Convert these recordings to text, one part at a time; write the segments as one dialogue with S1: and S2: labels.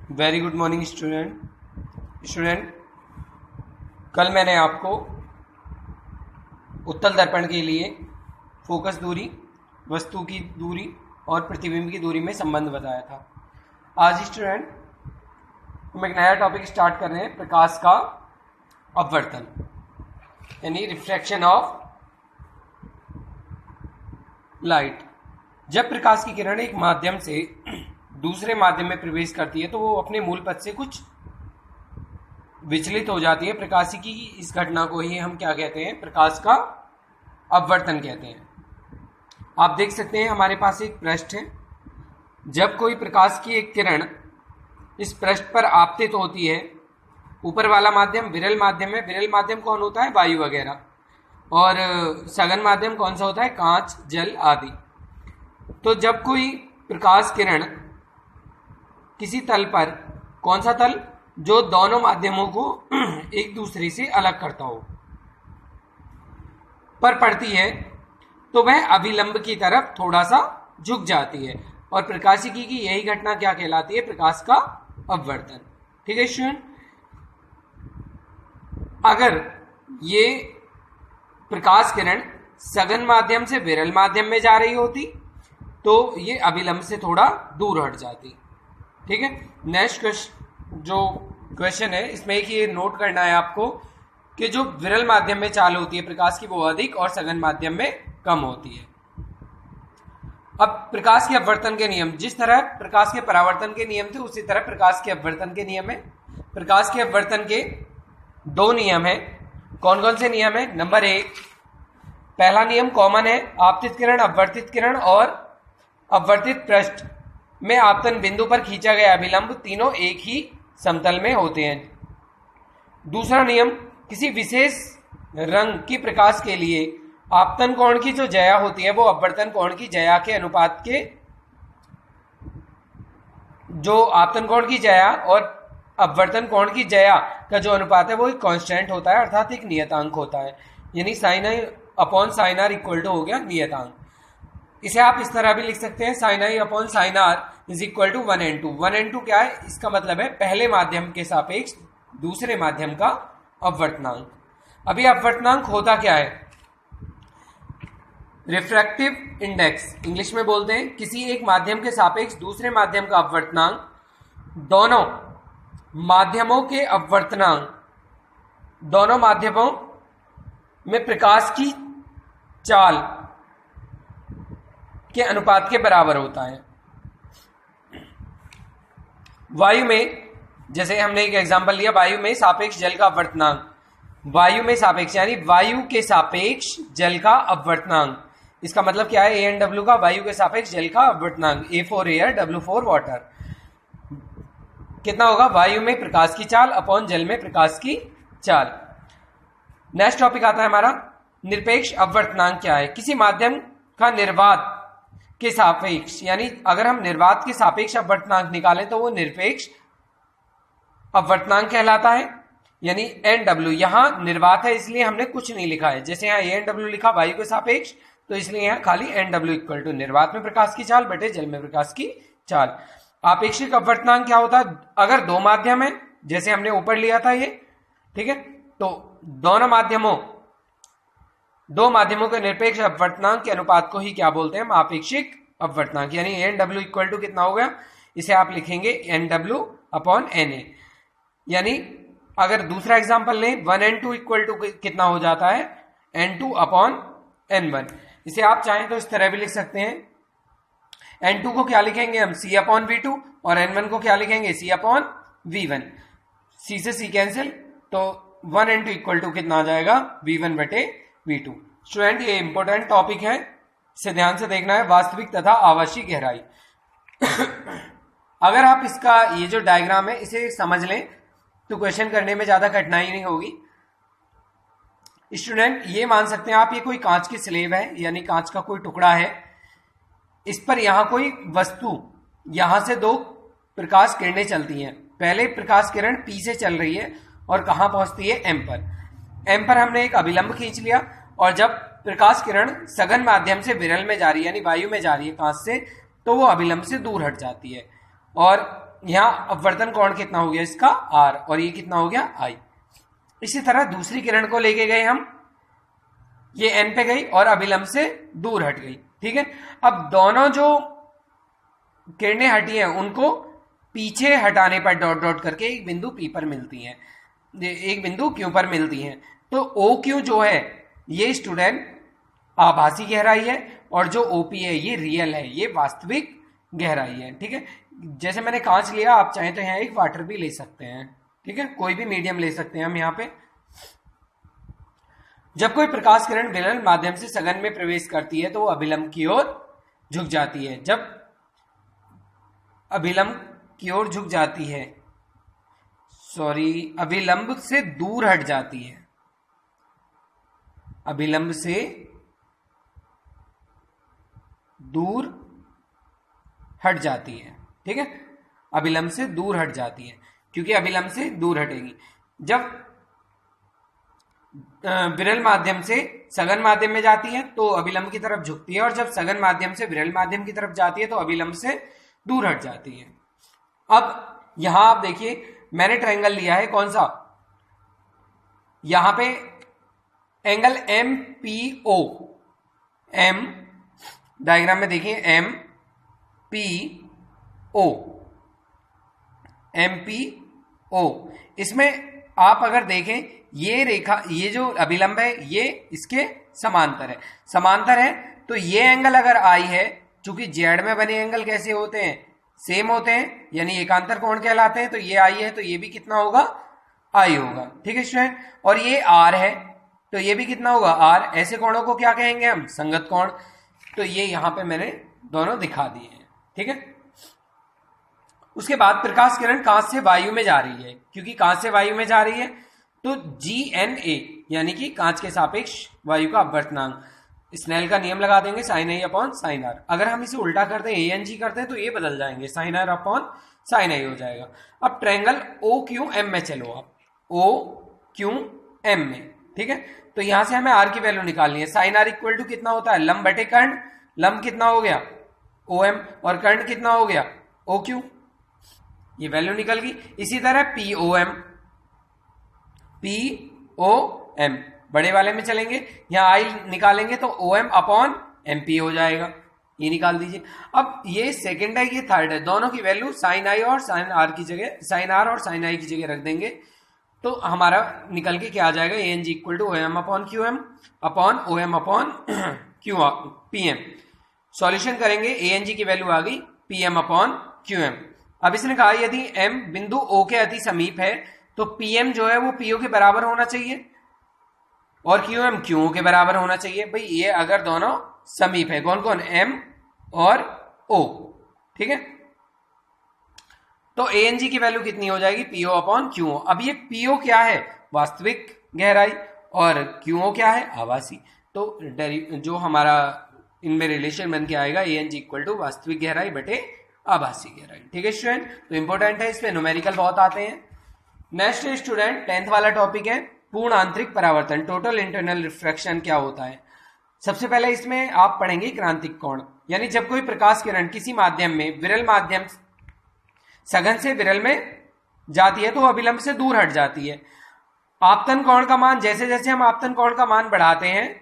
S1: Very good morning student. कल मैंने आपको उत्तल दर्पण के लिए फोकस दूरी, वस्तु की दूरी और प्रतिबिंब की दूरी में संबंध बताया था। आज स्टूडेंट हम एक नया टॉपिक स्टार्ट कर रहे हैं, प्रकाश का अपवर्तन यानी रिफ्रैक्शन ऑफ लाइट। जब प्रकाश की किरण एक माध्यम से दूसरे माध्यम में प्रवेश करती है तो वो अपने मूल पथ से कुछ विचलित हो जाती है। प्रकाशिकी की इस घटना को ही हम क्या कहते हैं? प्रकाश का अपवर्तन कहते हैं। आप देख सकते हैं हमारे पास एक पृष्ठ है। जब कोई प्रकाश की एक किरण इस पृष्ठ पर आपतित होती है, ऊपर वाला माध्यम विरल माध्यम है। विरल माध्यम कौन होता है? वायु वगैरह। और सघन माध्यम कौन सा होता है? कांच, जल आदि। तो जब कोई प्रकाश किरण किसी तल पर, कौन सा तल? जो दोनों माध्यमों को एक दूसरे से अलग करता हो, पर पड़ती है तो वह अभिलंब की तरफ थोड़ा सा झुक जाती है। और प्रकाशिकी की यही घटना क्या कहलाती है? प्रकाश का अपवर्तन। ठीक है स्टूडेंट। अगर ये प्रकाश किरण सघन माध्यम से विरल माध्यम में जा रही होती तो ये अभिलंब से थोड़ा दूर हट जाती। ठीक है। नेक्स्ट जो क्वेश्चन है इसमें एक ये नोट करना है आपको कि जो विरल माध्यम में चाल होती है प्रकाश की वो अधिक और सघन माध्यम में कम होती है। अब प्रकाश के अपवर्तन के नियम, जिस तरह प्रकाश के परावर्तन के नियम थे उसी तरह प्रकाश के अपवर्तन के नियम है। प्रकाश के अपवर्तन के दो नियम है। कौन कौन से नियम है? नंबर 1, पहला नियम कॉमन है, आपतित किरण, अपवर्तित किरण और अपवर्तित पृष्ठ में आपतन बिंदु पर खींचा गया अभिलंब तीनों एक ही समतल में होते हैं। दूसरा नियम, किसी विशेष रंग की प्रकाश के लिए आपतन कोण की जो ज्या होती है वो अपवर्तन कोण की ज्या के अनुपात के, जो आपतन कोण की ज्या और अपवर्तन कोण की ज्या का जो अनुपात है वो एक कांस्टेंट होता है, अर्थात एक नियतांक होता है। यानी sine I upon sine R equal to हो गया नियतांक। इसे आप इस तरह भी लिख सकते हैं, sine I upon sine R is equal to 1n2। 1n2 क्या है? इसका मतलब है पहले माध्यम के सापेक्ष दूसरे माध्यम का अपवर्तनांक। अभी अपवर्तनांक होता क्या है? रिफ्रैक्टिव इंडेक्स इंग्लिश में बोलते हैं। किसी एक माध्यम के सापेक्ष दूसरे माध्यम का अपवर्तनांक दोनों माध्यमों के अपवर्तनांक, दोनों माध्यमों में प्रकाश की चाल के अनुपात के बराबर होता है। वायु में, जैसे हमने एक एग्जांपल लिया, वायु में सापेक्ष जल का अपवर्तनांक, वायु में सापेक्ष यानी वायु के सापेक्ष जल का अपवर्तनांक। इसका मतलब क्या है? ANW का वायु के सापेक्ष जल का अपवर्तनांक, A for air, W for water, कितना होगा? वायु में प्रकाश की चाल अपॉन जल में प्रकाश की चाल। नेक्स्ट टॉपिक आता है हमारा निरपेक्ष अपवर्तनांक क्या है? किसी माध्यम का निर्वात के सापेक्ष, यानी अगर हम निर्वात के सापेक्ष अपवर्तनांक निकालें तो वो निरपेक्ष अपवर्तनांक कहलाता है। यानी NW, यहां निर्वात है इसलिए हमने कुछ नहीं लिखा है। जैसे यहां ANW लिखा वायु के सापेक्ष, तो इसलिए यहां खाली NW इक्वल टू निर्वात में प्रकाश की चाल बटे जल में प्रकाश की चाल। आपेक्षिक अपवर्तनांक क्या होता है? अगर दो माध्यम है, जैसे हमने ऊपर लिया था ये, ठीक है, तो दो माध्यमों के निरपेक्ष अपवर्तनांक के अनुपात को ही क्या बोलते हैं? हम आपेक्षिक अपवर्तनांक। यानी NW इक्वल टू कितना हो गया? इसे आप लिखेंगे NW अपॉन NA। यानी अगर दूसरा एग्जांपल लें, 1n2 इक्वल टू कितना हो जाता है? N2 upon N1। इसे आप चाहें तो इस तरह भी लिख सकते हैं। N2 को क्या लिखेंगे हम? C अपॉन V2 और N1 को क्या लिखेंगे? C upon V1। C से C कैंसिल, तो 1n2 इक्वल टू कितना आ जाएगा? V1 बटे V2। स्टूडेंट ये इंपॉर्टेंट टॉपिक है, इसे ध्यान से देखना है, वास्तविक तथा आवासीय गहराई। अगर आप इसका ये जो डायग्राम है इसे समझ लें तो क्वेश्चन करने में ज्यादा कठिनाई नहीं होगी। स्टूडेंट ये मान सकते हैं आप, ये कोई कांच की स्लेब है, यानी कांच का कोई टुकड़ा है, इस पर यहां कोई वस्तु, यहां से दो प्रकाश किरणें चलती हैं। पहले प्रकाश किरण P से चल रही है और कहां पहुंचती है? M पर। M पर हमने एक अभिलंब खींच लिया, और जब प्रकाश किरण सघन माध्यम से विरल में जा रही है यानी वायु में जा रही है कांच से, तो वो अभिलंब से दूर हट जाती है। और यहाँ अपवर्तन कोण कितना हो गया इसका r, और ये कितना हो गया I। इसी तरह दूसरी किरण को लेके गए हम, ये n पे गई और अभिलंब से दूर हट गई। ठीक है, अब दोनों जो किरणें हटी हैं उनको पीछे हटाने पर डॉट डॉट करके एक बिंदु P पर मिलती हैं, एक बिंदु Q पर मिलती हैं। तो OQ जो है ये स्टूडेंट आभासी गहराई है, और जो OP है ये रियल है, ये वास्तविक गहराई है। ठीक है, जैसे मैंने कांच लिया, आप चाहें तो यहाँ एक वाटर भी ले सकते हैं। ठीक है, कोई भी मीडियम ले सकते हैं हम यहाँ पे। जब कोई प्रकाश किरण विरल माध्यम से सघन में प्रवेश करती है तो वो अभिलंब की ओर झुक जाती है। जब अभिलंब की ओर झुक जाती है, अभिलंब से दूर हट जाती है, अभिलंब से दूर हट जाती है। ठीक है, अभिलंब से दूर हट जाती है, क्योंकि अभिलंब से दूर हटेगी। जब विरल माध्यम से सघन माध्यम में जाती है तो अभिलंब की तरफ झुकती है, और जब सघन माध्यम से विरल माध्यम की तरफ जाती है तो अभिलंब से दूर हट जाती है। अब यहां आप देखिए, मैंने ट्रायंगल लिया है कौन सा, यहां पे एंगल MPO, M डायग्राम में देखिए MPO, इसमें आप अगर देखें ये रेखा, ये जो अभिलंब है ये इसके समांतर है, समांतर है। तो ये एंगल अगर I है, चूंकि जेड में बने एंगल कैसे होते हैं, सेम होते हैं, यानी एकांतर कोण कहलाते हैं। तो ये I है तो ये भी कितना होगा, I होगा। ठीक है स्टूडेंट, और ये R है तो ये भी कितना होगा, R। ऐसे कोणों को क्या कहेंगे हम, संगत कोण। तो ये यहां पे मैंने दोनों दिखा दिए हैं। ठीक है, उसके बाद प्रकाश किरण कांच से वायु में जा रही है, क्योंकि कांच से वायु में जा रही है तो GNA यानी कि कांच के सापेक्ष वायु का अपवर्तनांक, स्नेल का नियम लगा देंगे sin I upon sin R। अगर हम इसे उल्टा करते हैं, ANG करते हैं, तो ये बदल जाएंगे, sin R upon sin I हो जाएगा। अब ट्रायंगल OQM में चलो आप, OQM में। ठीक है, तो यहां से हमें R की वैल्यू निकालनी है। sin R इक्वल टू कितना होता है, लंब बटे कर्ण, लंब कितना हो गया OM, और कर्ण कितना हो गया OQ, ये वैल्यू निकल गई। इसी तरह POM बड़े वाले में चलेंगे, यहां I निकालेंगे तो OM अपॉन MP हो जाएगा, ये निकाल दीजिए। अब ये सेकंड है, ये थर्ड है, दोनों की वैल्यू sin I और sin R की जगह, sin R और sin I की जगह रख देंगे तो हमारा निकल के क्या आ जाएगा, ANG equal to OM upon QM upon OM upon PM। Solution करेंगे, ANG की वैल्यू आ गई PM अपॉन QM। अब इसने कहा यदि M बिंदु O के अति समीप है तो PM जो है वो PO के बराबर होना चाहिए और QM QO के बराबर होना चाहिए। भाई ये अगर दोनों समीप है, कौन कौन, M और O। ठीक है, तो ANG की वैल्यू कितनी हो जाएगी, PO अपॉन QO। अब ये PO क्या है, वास्तविक गहराई, और QO क्या है, आभासी। तो जो हमारा इनमें रिलेशन बन के आएगा ANG इक्वल टू वास्तविक गहराई बटे आभासी गहराई। ठीक है स्टूडेंट, तो इंपॉर्टेंट है, इसमें न्यूमेरिकल बहुत आते हैं। नेक्स्ट स्टूडेंट 10th वाला टॉपिक है पूर्ण आंतरिक परावर्तन, टोटल इंटरनल रिफ्रैक्शन क्या होता है। सबसे पहले इसमें आप पढ़ेंगे क्रांतिक कोण, यानी जब कोई प्रकाश किरण किसी माध्यम में विरल माध्यम सघन से विरल में जाती है तो अभिलंब से दूर हट जाती है। आपतन कोण का मान, जैसे जैसे हम आपतन कोण का मान बढ़ाते हैं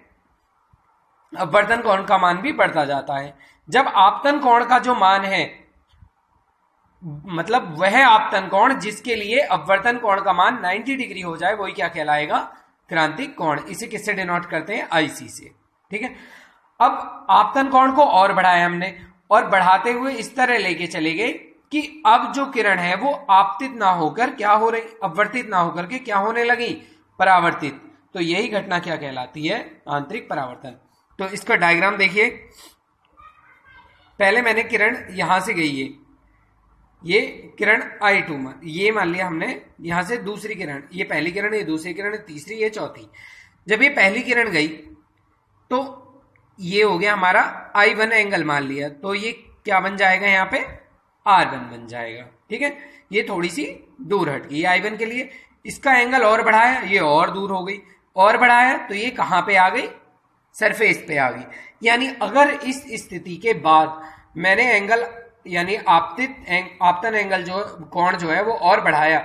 S1: अपवर्तन कोण का मान भी बढ़ता जाता है। जब आपतन कोण का जो मान है, मतलब वह आपतन कोण जिसके लिए अपवर्तन कोण का मान 90 डिग्री हो जाए, वही क्या कहलाएगा, क्रांतिक कोण। इसे किससे डिनोट करते हैं, IC से। ठीक है, अब आपतन कोण को और बढ़ाया हमने, और बढ़ाते हुए इस तरह लेके चले गए कि अब जो किरण है वो आपतित ना होकर क्या हो रही, अपवर्तित ना होकर के क्या होने लगी, परावर्तित। तो यही घटना क्या कहलाती है, आंतरिक परावर्तन। तो इसका डायग्राम देखिए, पहले मैंने किरण यहां से गई है, ये किरण I2 ये मान लिया हमने, यहां से दूसरी किरण, ये पहली किरण, ये दूसरी किरण, तीसरी, ये चौथी। जब ये पहली किरण गई तो ये हो गया हमारा I1 एंगल मान लिया, तो ये क्या बन जाएगा, यहाँ पे R1 बन जाएगा। ठीक है, ये थोड़ी सी दूर हट गई I1 के लिए, इसका एंगल और बढ़ाया, ये और दूर हो गई, और बढ़ाया तो ये कहां पे आ गई, सरफेस पे आ गई। यानी अगर इस स्थिति के बाद मैंने एंगल यानी आपतन एंगल जो कोण जो है वो और बढ़ाया,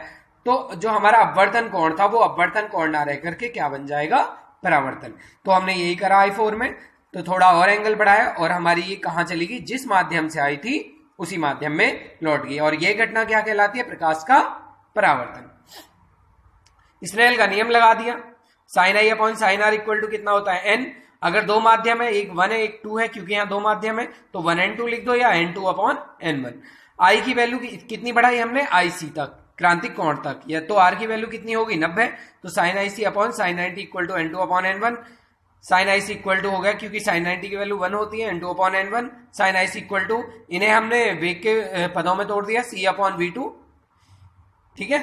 S1: तो जो हमारा अपवर्तन कोण था वो अपवर्तन कोण ना रह करके क्या बन जाएगा, परावर्तन। तो हमने यही करा I4 में, तो थोड़ा और एंगल बढ़ाया और हमारी ये कहां चली गई, जिस माध्यम से आई थी उसी माध्यम में लौट गई, और ये घटना क्या कहलाती है, प्रकाश का परावर्तन। स्नेल का नियम लगा दिया, sine I upon sine R equal to कितना होता है, n। अगर दो माध्यम है, एक 1 है एक 2 है, क्योंकि यहाँ दो माध्यम है तो 1n2 लिख दो, या n2 अपॉन n1। आई की वैल्यू कितनी बढ़ाई हमने, IC तक, क्रांतिक कोण तक, या तो आर की वैल्यू कितनी होगी, 90, तो sine IC upon sine 90 equal to n2 upon n1। Sine IC equal to हो गया, क्योंकि साइन 90 की वैल्यू 1 होती है, n2 upon n1। Sine IC equal to, इन्हें हमने वेग के पदों में तोड़ दिया, c अपॉन v2, ठीक है,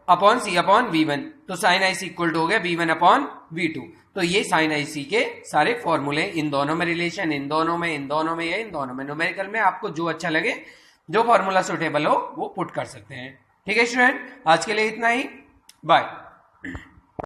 S1: अपॉन c अपॉन v1, तो साइन IC इक्वल टू हो गया v1 अपॉन v2। तो ये साइन IC के सारे फॉर्मूले, इन दोनों में रिलेशन, इन दोनों में, इन दोनों में, या इन दोनों में, न्यूमेरिकल में आपको जो अच्छा लगे, जो फॉर्मूला सुटेबल हो वो पुट कर सकते हैं। ठीक है स्टूडेंट, आज के लिए इतना ही, बाय।